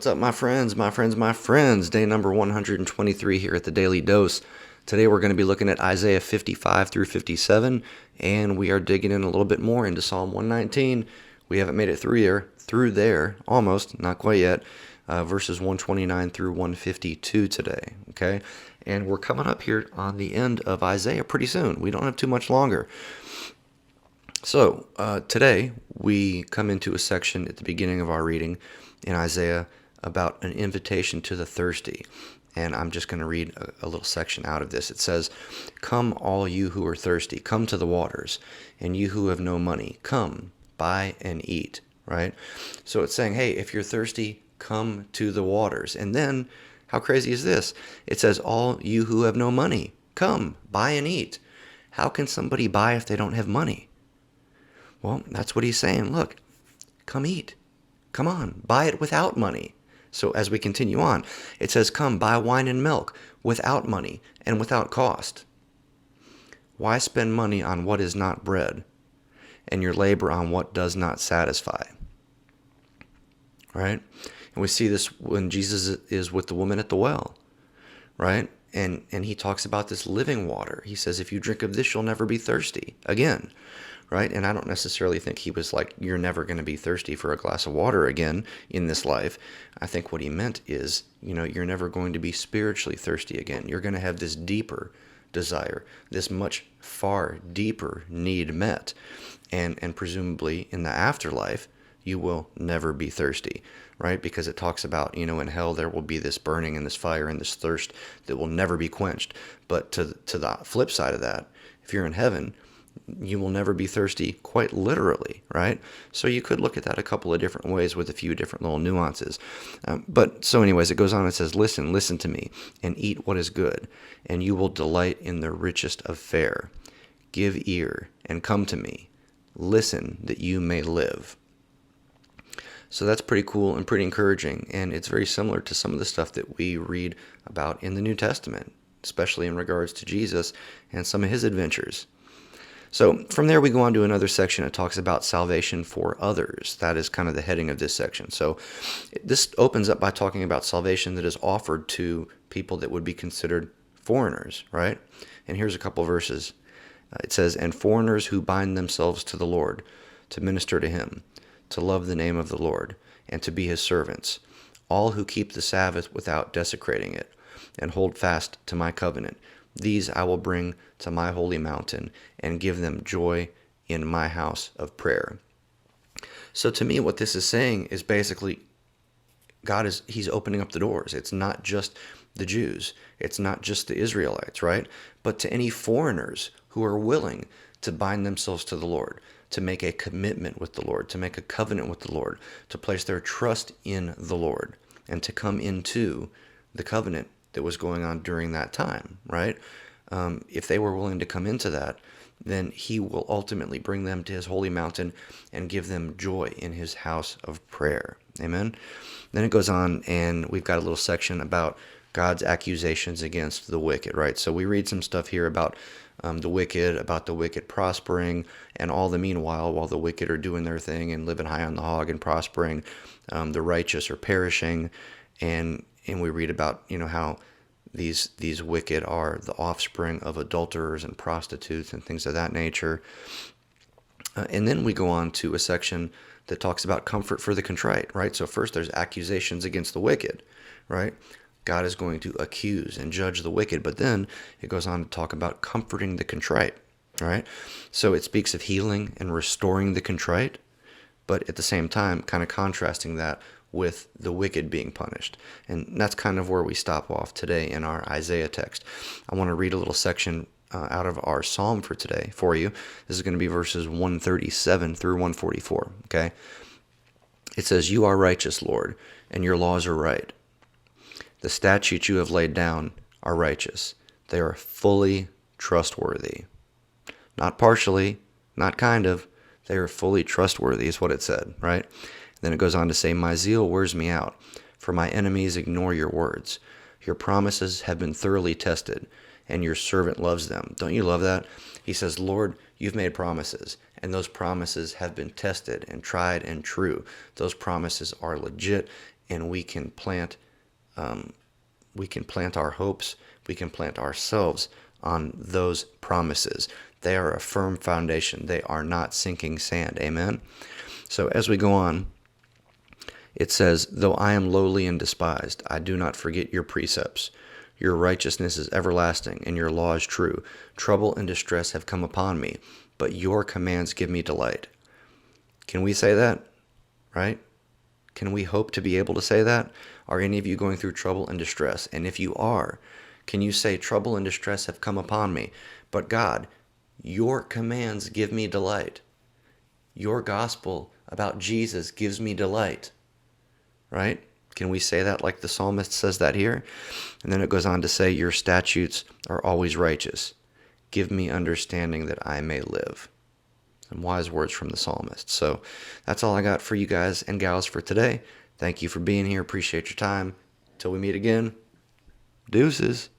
What's up, my friends, my friends, my friends? Day number 123 here at the Daily Dose. Today we're going to be looking at Isaiah 55 through 57, and we are digging in a little bit more into Psalm 119. We haven't made it through there, almost, not quite yet, verses 129 through 152 today, okay? And we're coming up here on the end of Isaiah pretty soon. We don't have too much longer. So, today we come into a section at the beginning of our reading in Isaiah about an invitation to the thirsty. And I'm just going to read a little section out of this. It says, "Come, all you who are thirsty, come to the waters, and you who have no money, come, buy and eat," right? So it's saying, hey, if you're thirsty, come to the waters. And then, how crazy is this? It says, all you who have no money, come, buy and eat. How can somebody buy if they don't have money? Well, that's what he's saying. Look, come eat. Come on, buy it without money. So as we continue on, it says, come, buy wine and milk without money and without cost. Why spend money on what is not bread and your labor on what does not satisfy? Right? And we see this when Jesus is with the woman at the well, right? And he talks about this living water. He says, if you drink of this, you'll never be thirsty again. Right? And I don't necessarily think he was like, you're never going to be thirsty for a glass of water again in this life. I think what he meant is, you're never going to be spiritually thirsty again. You're going to have this deeper desire, this much far deeper need met. And presumably in the afterlife, you will never be thirsty, right? Because it talks about, in hell there will be this burning and this fire and this thirst that will never be quenched. But to the flip side of that, if you're in heaven, you will never be thirsty, quite literally, right? So you could look at that a couple of different ways with a few different little nuances. But so anyways, it goes on and says, listen to me, and eat what is good, and you will delight in the richest of fare. Give ear, and come to me. Listen, that you may live. So that's pretty cool and pretty encouraging, and it's very similar to some of the stuff that we read about in the New Testament, especially in regards to Jesus and some of his adventures. So from there we go on to another section. It talks about salvation for others. That is kind of the heading of this section. So this opens up by talking about salvation that is offered to people that would be considered foreigners, right? And here's a couple verses. It says, "And foreigners who bind themselves to the Lord, to minister to him, to love the name of the Lord, and to be his servants, all who keep the Sabbath without desecrating it, and hold fast to my covenant. These I will bring to my holy mountain and give them joy in my house of prayer." So to me, what this is saying is basically he's opening up the doors. It's not just the Jews. It's not just the Israelites, right? But to any foreigners who are willing to bind themselves to the Lord, to make a commitment with the Lord, to make a covenant with the Lord, to place their trust in the Lord, and to come into the covenant that was going on during that time, right? If they were willing to come into that, then he will ultimately bring them to his holy mountain and give them joy in his house of prayer. Amen? Then it goes on, and we've got a little section about God's accusations against the wicked, right? So we read some stuff here about the wicked prospering, and all the meanwhile, while the wicked are doing their thing and living high on the hog and prospering, the righteous are perishing, and we read about, how these wicked are the offspring of adulterers and prostitutes and things of that nature. And then we go on to a section that talks about comfort for the contrite, right? So first there's accusations against the wicked, right? God is going to accuse and judge the wicked, but then it goes on to talk about comforting the contrite, right? So it speaks of healing and restoring the contrite, but at the same time kind of contrasting that with the wicked being punished. And that's kind of where we stop off today in our Isaiah text. I want to read a little section out of our psalm for today for you. This is going to be verses 137 through 144, okay? It says, "You are righteous, Lord, and your laws are right. The statutes you have laid down are righteous. They are fully trustworthy." Not partially, not kind of. They are fully trustworthy is what it said, right? Then it goes on to say, "My zeal wears me out, for my enemies ignore your words. Your promises have been thoroughly tested, and your servant loves them." Don't you love that? He says, Lord, you've made promises, and those promises have been tested and tried and true. Those promises are legit, and we can plant our hopes, we can plant ourselves on those promises. They are a firm foundation. They are not sinking sand. Amen. So as we go on, it says, though I am lowly and despised, I do not forget your precepts. Your righteousness is everlasting, and your law is true. Trouble and distress have come upon me, but your commands give me delight. Can we say that? Right? Can we hope to be able to say that? Are any of you going through trouble and distress? And if you are, can you say, trouble and distress have come upon me, but God, your commands give me delight. Your gospel about Jesus gives me delight. Right? Can we say that like the psalmist says that here? And then it goes on to say, your statutes are always righteous. Give me understanding that I may live. Some wise words from the psalmist. So that's all I got for you guys and gals for today. Thank you for being here. Appreciate your time. Till we meet again. Deuces.